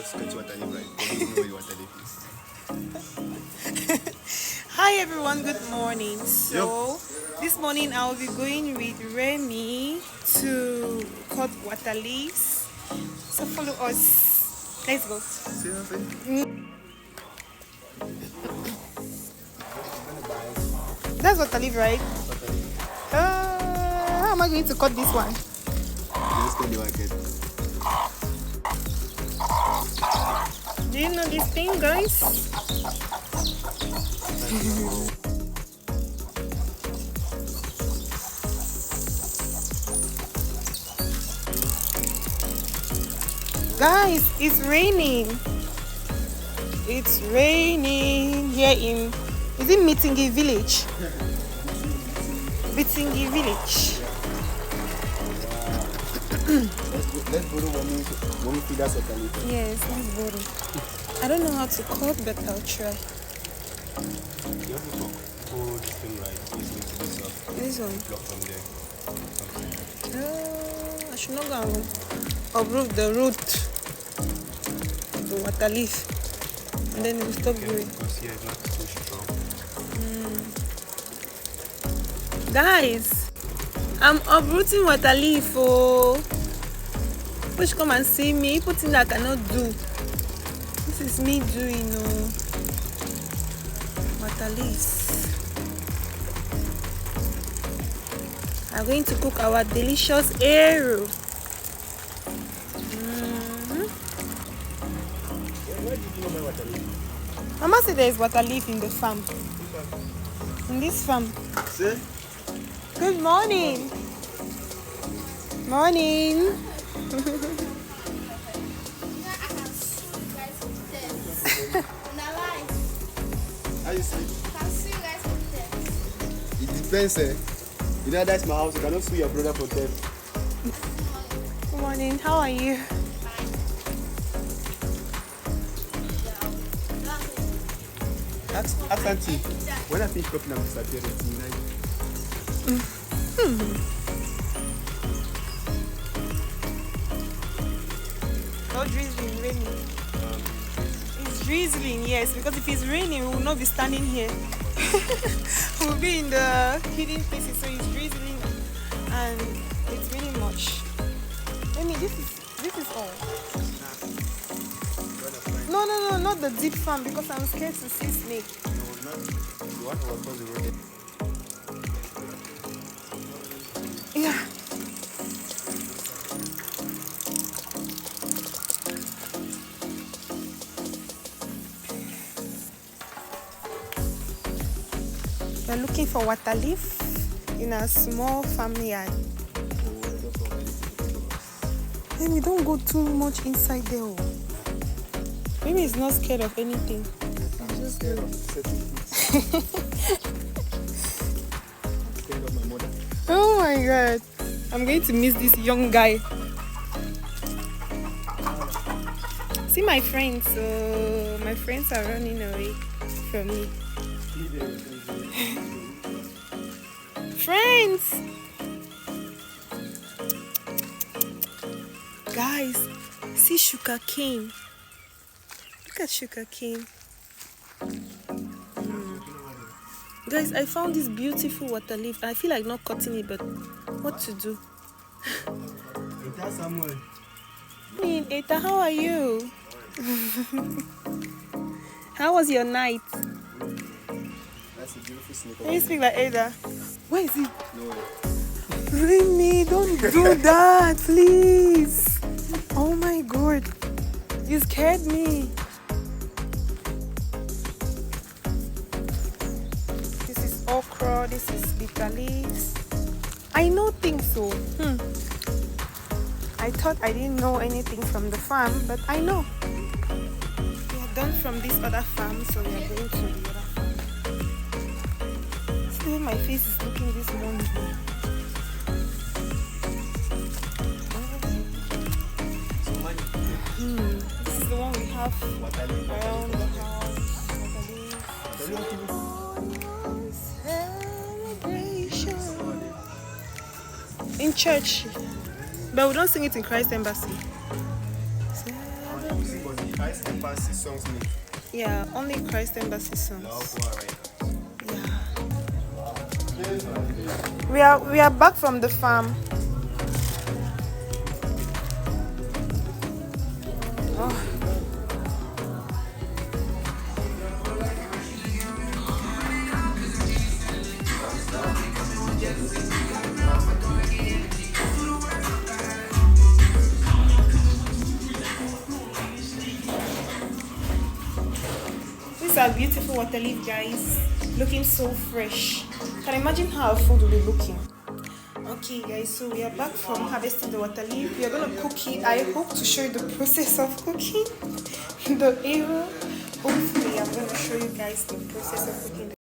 sketch water leaf, right? You don't know where water leaf is. Hi everyone, good morning. So this morning I'll be going with Remy to cut water leaves. So follow us. Let's go. See nothing? That's water leaf, right? How am I going to cut this one? Just tell you what I get. Do you know this thing, guys? Guys, it's raining. It's raining here in, is it Mitingi village? Mitingi village. Let's borrow mommy feed us water leaf. Yes, let's borrow. I don't know how to cut, but I'll try. You have to hold this thing right. This needs to be soft. This one. Block from there. I should not go and uproot the root of the water leaf. And then it will stop growing. Because here it's not too strong. Guys, I'm uprooting water leaf. Oh, push come and see me. Put in that I cannot do. This is me doing water leaves. I'm going to cook our delicious arrow. Where did you know my water leaf? Mama said there is water leaf in the farm. In this farm. See? Good morning. Morning. How you sleep? It depends, eh? You know that's my house. You cannot sue your brother for theft. Good morning. How are you? Ask auntie. When I finish cooking, I'm disappearing tonight. Not drizzling, raining. It's drizzling, yes, because if it's raining, we will not be standing here. We'll be in the hidden places, so it's drizzling and it's raining much. I mean, this is all. No, not the deep farm because I'm scared to see snake. No, not the one who was across the road. Yeah. We're looking for water leaf in a small farmyard. Then we don't go too much inside there. Oh. Maybe he's not scared of anything. I'm just scared of certain things. I'm scared of my mother. Oh my god. I'm going to miss this young guy. See my friends. So my friends are running away from me. Friends! Guys, see sugar cane. Look at sugar cane. Guys, I found this beautiful water leaf. I feel like not cutting it, but what to do? Eta Samuel. Eta, how are you? How was your night? That's a beautiful snake. Can you speak like Ada? Where is he? No way. Remy, don't do that, please. Oh my god. You scared me. This is okra, this is bitter leaves. I know things so. I thought I didn't know anything from the farm, but I know. We are done from this other farm, so we are going to the other farm. See, my face is looking this wonderful. This is the one we have around the house. Celebration. In church, but we don't sing it in Christ Embassy. Christ Embassy songs mix. Yeah, only Christ Embassy songs. Yeah. We are back from the farm. Oh. These are beautiful water leaf, guys. Looking so fresh. Can you imagine how our food will be looking? Okay, guys, so we are back from harvesting the water leaf. We are gonna cook it. I hope to show you the process of cooking the arrow. Hopefully, I'm gonna show you guys the process of cooking.